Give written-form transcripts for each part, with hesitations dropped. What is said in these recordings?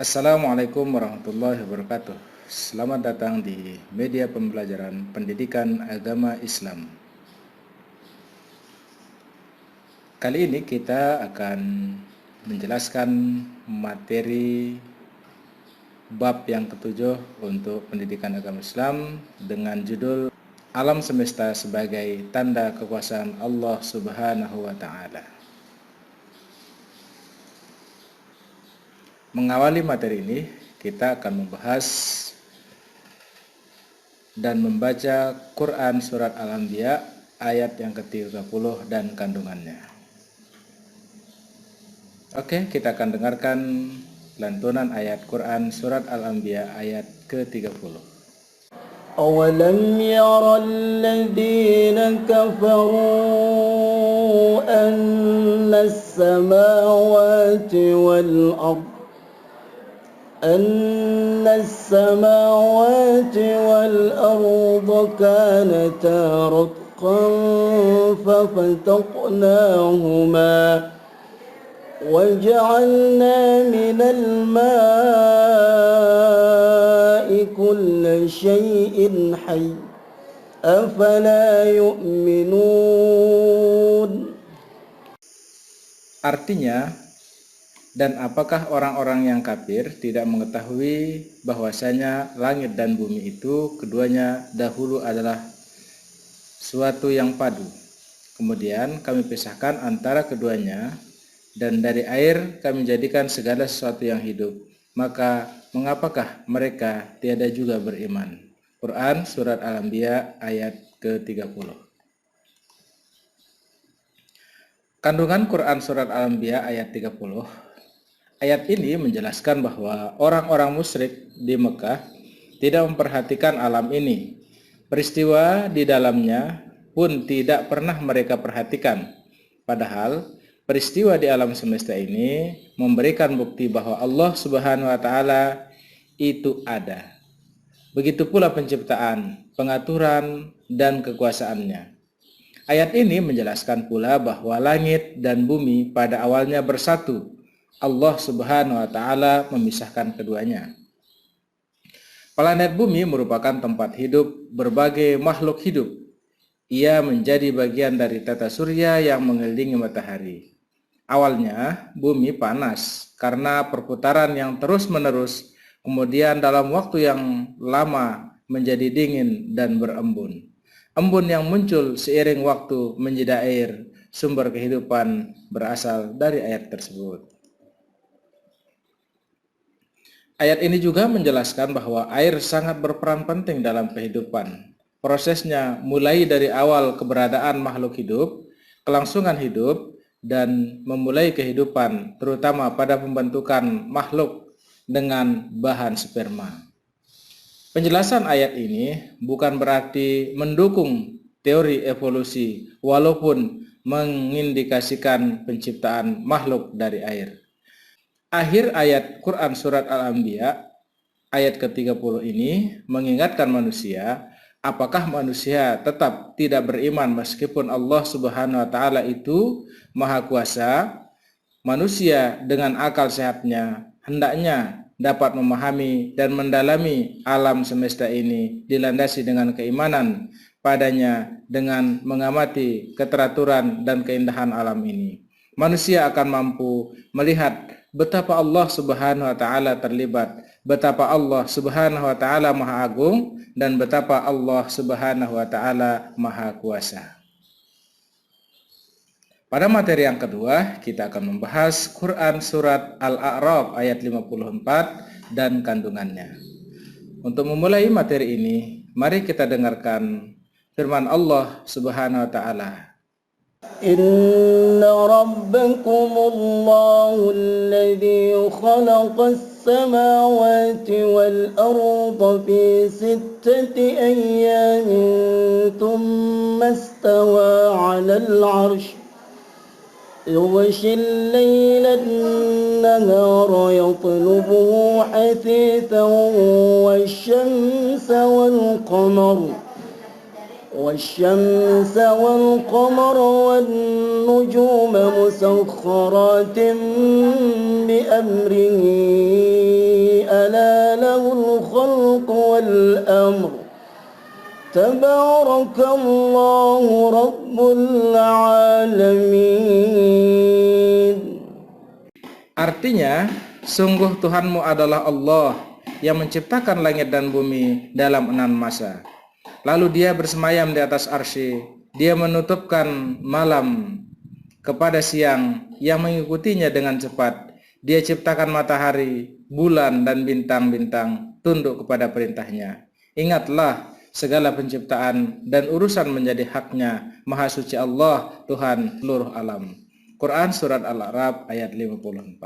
Assalamualaikum warahmatullahi wabarakatuh. Selamat datang di media pembelajaran pendidikan agama Islam. Kali ini kita akan menjelaskan materi bab yang ketujuh untuk pendidikan agama Islam dengan judul Alam Semesta sebagai Tanda Kekuasaan Allah Subhanahu wa Ta'ala. Mengawali materi ini, kita akan membahas dan membaca Quran Surat Al-Anbiya ayat yang ke-30 dan kandungannya. Oke, kita akan dengarkan lantunan ayat Quran Surat Al-Anbiya ayat ke-30. أولم ير الذين كفروا أن السماوات والأرض كانتا رتقا ففتقناهما وجعلنا من الماء كل شيء حي أفلا يؤمنون. Artinya, dan apakah orang-orang yang kafir tidak mengetahui bahwasanya langit dan bumi itu keduanya dahulu adalah suatu yang padu. Kemudian kami pisahkan antara keduanya, dan dari air kami jadikan segala sesuatu yang hidup. Maka mengapakah mereka tiada juga beriman? Quran Surat Al-Anbiya ayat ke-30. Kandungan Quran Surat Al-Anbiya ayat 30. Ayat ini menjelaskan bahwa orang-orang musyrik di Mekah tidak memperhatikan alam ini. Peristiwa di dalamnya pun tidak pernah mereka perhatikan. Padahal peristiwa di alam semesta ini memberikan bukti bahwa Allah Subhanahu wa Ta'ala itu ada. Begitu pula penciptaan, pengaturan, dan kekuasaannya. Ayat ini menjelaskan pula bahwa langit dan bumi pada awalnya bersatu. Allah Subhanahu wa Ta'ala memisahkan keduanya. Planet bumi merupakan tempat hidup berbagai makhluk hidup. Ia menjadi bagian dari tata surya yang mengelilingi matahari. Awalnya bumi panas karena perputaran yang terus-menerus, kemudian dalam waktu yang lama menjadi dingin dan berembun. Embun yang muncul seiring waktu menjadi air, sumber kehidupan berasal dari air tersebut. Ayat ini juga menjelaskan bahwa air sangat berperan penting dalam kehidupan. Prosesnya mulai dari awal keberadaan makhluk hidup, kelangsungan hidup, dan memulai kehidupan, terutama pada pembentukan makhluk dengan bahan sperma. Penjelasan ayat ini bukan berarti mendukung teori evolusi, walaupun mengindikasikan penciptaan makhluk dari air. Akhir ayat Quran Surat Al-Anbiya ayat ke-30 ini mengingatkan manusia, apakah manusia tetap tidak beriman meskipun Allah Subhanahu wa Ta'ala itu Maha Kuasa? Manusia dengan akal sehatnya hendaknya dapat memahami dan mendalami alam semesta ini, dilandasi dengan keimanan padanya dengan mengamati keteraturan dan keindahan alam ini. Manusia akan mampu melihat betapa Allah Subhanahu wa Ta'ala terlibat, betapa Allah Subhanahu wa Ta'ala Maha Agung, dan betapa Allah Subhanahu wa Ta'ala Maha Kuasa. Pada materi yang kedua, kita akan membahas Quran Surat Al-A'raf ayat 54 dan kandungannya. Untuk memulai materi ini, mari kita dengarkan firman Allah Subhanahu wa Ta'ala. إن ربكم الله الذي خلق السماوات والأرض في 6 أيام ثم استوى على العرش يغشي الليل النهار يطلبه حثيثا والشمس والقمر والنجوم مسخرات بأمره Tabarakallahu Rabbul Alamin. Artinya, sungguh Tuhanmu adalah Allah yang menciptakan langit dan bumi dalam 6 masa. Lalu dia bersemayam di atas arsy, dia menutupkan malam kepada siang yang mengikutinya dengan cepat. Dia ciptakan matahari, bulan, dan bintang-bintang tunduk kepada perintahnya. Ingatlah, segala penciptaan dan urusan menjadi haknya Maha Suci Allah, Tuhan seluruh alam. Quran Surat Al-A'raf ayat 54.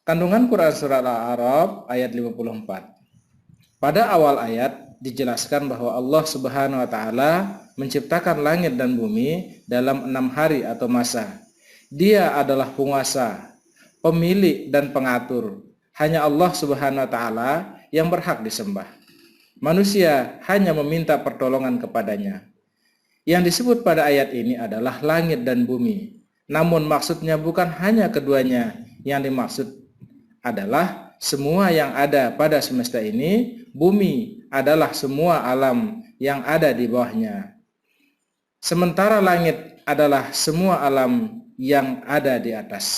Kandungan Quran Surat Al-A'raf ayat 54. Pada awal ayat dijelaskan bahwa Allah Subhanahu wa Ta'ala menciptakan langit dan bumi dalam 6 hari atau masa. Dia adalah penguasa, pemilik dan pengatur. Hanya Allah Subhanahu wa Ta'ala yang berhak disembah. Manusia hanya meminta pertolongan kepadanya. Yang disebut pada ayat ini adalah langit dan bumi. Namun maksudnya bukan hanya keduanya. Yang dimaksud adalah semua yang ada pada semesta ini. Bumi adalah semua alam yang ada di bawahnya. Sementara langit adalah semua alam yang ada di atas.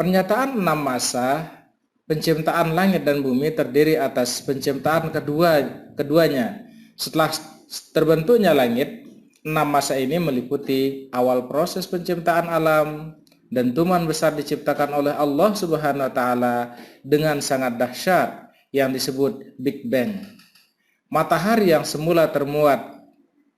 Pernyataan 6 masa penciptaan langit dan bumi terdiri atas penciptaan keduanya. Setelah terbentuknya langit, 6 masa ini meliputi awal proses penciptaan alam. Dentuman besar diciptakan oleh Allah Subhanahu wa Ta'ala dengan sangat dahsyat yang disebut Big Bang. Matahari yang semula termuat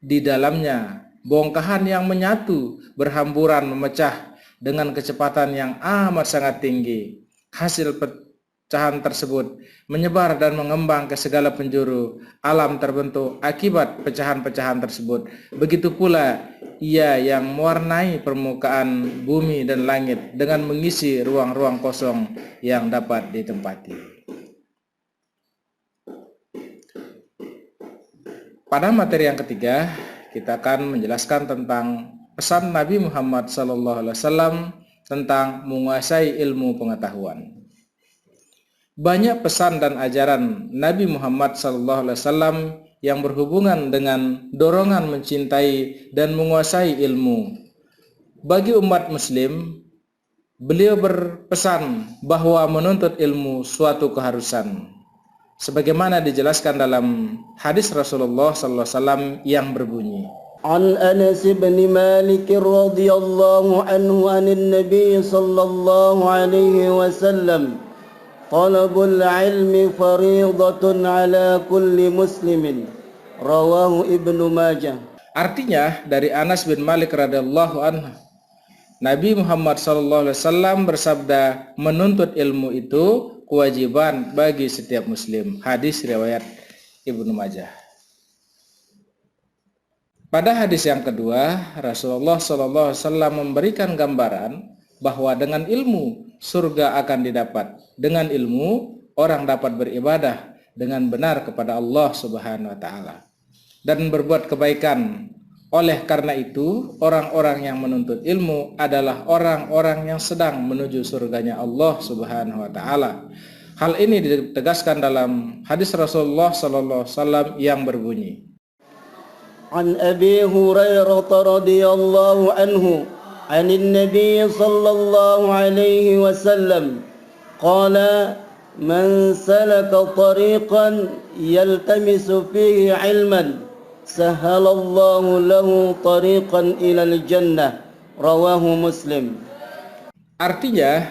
di dalamnya, bongkahan yang menyatu berhamburan memecah dengan kecepatan yang amat sangat tinggi. Hasil pecahan tersebut menyebar dan mengembang ke segala penjuru. Alam terbentuk akibat pecahan-pecahan tersebut. Begitu pula ia yang mewarnai permukaan bumi dan langit dengan mengisi ruang-ruang kosong yang dapat ditempati. Pada materi yang ketiga, kita akan menjelaskan tentang pesan Nabi Muhammad SAW tentang menguasai ilmu pengetahuan. Banyak pesan dan ajaran Nabi Muhammad SAW yang berhubungan dengan dorongan mencintai dan menguasai ilmu. Bagi umat muslim, beliau berpesan bahwa menuntut ilmu suatu keharusan. Sebagaimana dijelaskan dalam hadis Rasulullah SAW yang berbunyi, An Anas bin Malik radhiyallahu anhu anin Nabi sallallahu alaihi wasallam, talabul ilmi fariidatun ala kulli muslimin, rawahu Ibnu Majah. Artinya dari Anas bin Malik radhiyallahu anhu, Nabi Muhammad SAW bersabda, menuntut ilmu itu kewajiban bagi setiap muslim. Hadis riwayat Ibnu Majah. Pada hadis yang kedua, Rasulullah SAW memberikan gambaran bahwa dengan ilmu surga akan didapat. Dengan ilmu orang dapat beribadah dengan benar kepada Allah Subhanahu wa Ta'ala dan berbuat kebaikan. Oleh karena itu, orang-orang yang menuntut ilmu adalah orang-orang yang sedang menuju surganya Allah Subhanahu wa Ta'ala. Hal ini ditegaskan dalam hadis Rasulullah SAW yang berbunyi, An Abi Hurairah radhiyallahu anhu, anin Nabi sallallahu alaihi wasallam, qala man salaka tariqan yaltamisu fihi ilman, sahalallahu lahu tariqan ilal jannah, rawahu Muslim. Artinya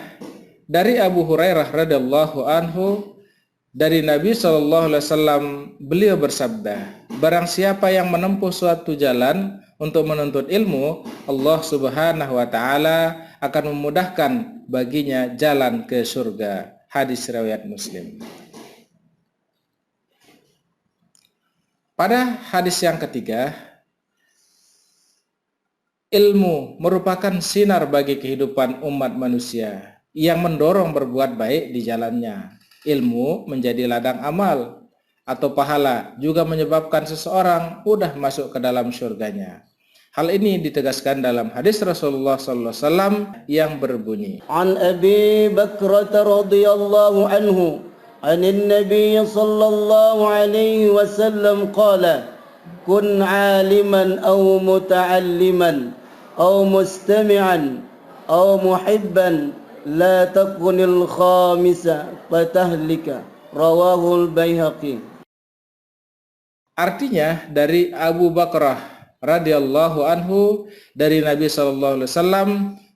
dari Abu Hurairah radhiyallahu anhu, dari Nabi SAW, beliau bersabda, barang siapa yang menempuh suatu jalan untuk menuntut ilmu, Allah Subhanahu wa Ta'ala akan memudahkan baginya jalan ke surga. Hadis riwayat Muslim. Pada hadis yang ketiga, ilmu merupakan sinar bagi kehidupan umat manusia yang mendorong berbuat baik di jalannya. Ilmu menjadi ladang amal atau pahala, juga menyebabkan seseorang mudah masuk ke dalam surganya. Hal ini ditegaskan dalam hadis Rasulullah SAW yang berbunyi, عن أبي بكرة رضي الله عنه عن النبي صلى الله عليه وسلم قال كن عالما أو متعلما أو مستمعا أو محبا لا تكن الخامسة فتهلك رواه البيهقي. Artinya dari Abu Bakrah radhiyallahu anhu dari Nabi SAW,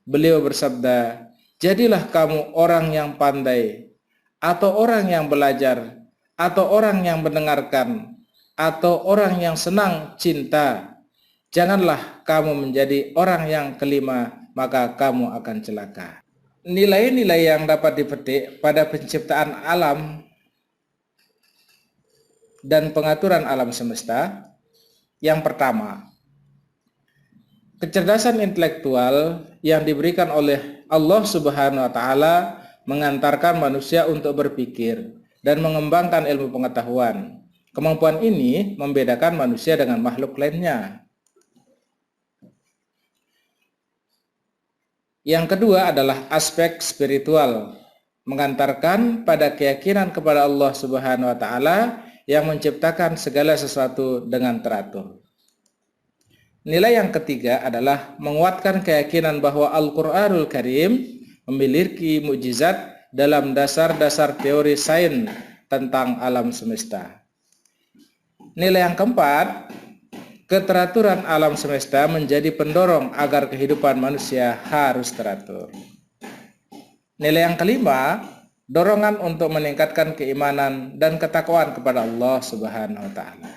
beliau bersabda, jadilah kamu orang yang pandai, atau orang yang belajar, atau orang yang mendengarkan, atau orang yang senang cinta. Janganlah kamu menjadi orang yang kelima, maka kamu akan celaka. Nilai-nilai yang dapat dipetik pada penciptaan alam dan pengaturan alam semesta. Yang pertama, kecerdasan intelektual yang diberikan oleh Allah Subhanahu wa taala mengantarkan manusia untuk berpikir dan mengembangkan ilmu pengetahuan. Kemampuan ini membedakan manusia dengan makhluk lainnya. Yang kedua adalah aspek spiritual, mengantarkan pada keyakinan kepada Allah Subhanahu wa taala yang menciptakan segala sesuatu dengan teratur. Nilai yang ketiga adalah menguatkan keyakinan bahwa Al-Quranul Karim memiliki mukjizat dalam dasar-dasar teori sains tentang alam semesta. Nilai yang keempat, keteraturan alam semesta menjadi pendorong agar kehidupan manusia harus teratur. Nilai yang kelima, dorongan untuk meningkatkan keimanan dan ketakwaan kepada Allah Subhanahu wa taala.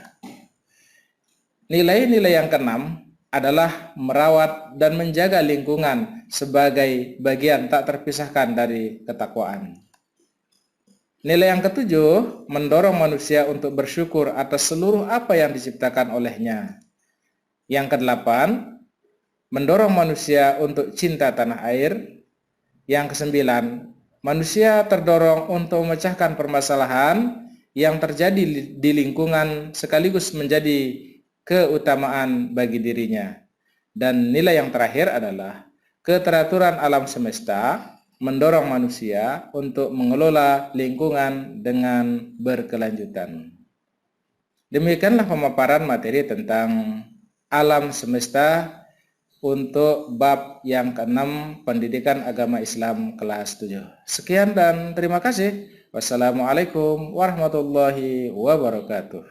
Nilai-nilai yang keenam adalah merawat dan menjaga lingkungan sebagai bagian tak terpisahkan dari ketakwaan. Nilai yang ketujuh, mendorong manusia untuk bersyukur atas seluruh apa yang diciptakan olehnya. Yang kedelapan, mendorong manusia untuk cinta tanah air. Yang kesembilan, manusia terdorong untuk memecahkan permasalahan yang terjadi di lingkungan sekaligus menjadi keutamaan bagi dirinya. Dan nilai yang terakhir adalah keteraturan alam semesta mendorong manusia untuk mengelola lingkungan dengan berkelanjutan. Demikianlah pemaparan materi tentang alam semesta untuk bab yang ke-6 Pendidikan Agama Islam kelas 7. Sekian dan terima kasih. Wassalamualaikum warahmatullahi wabarakatuh.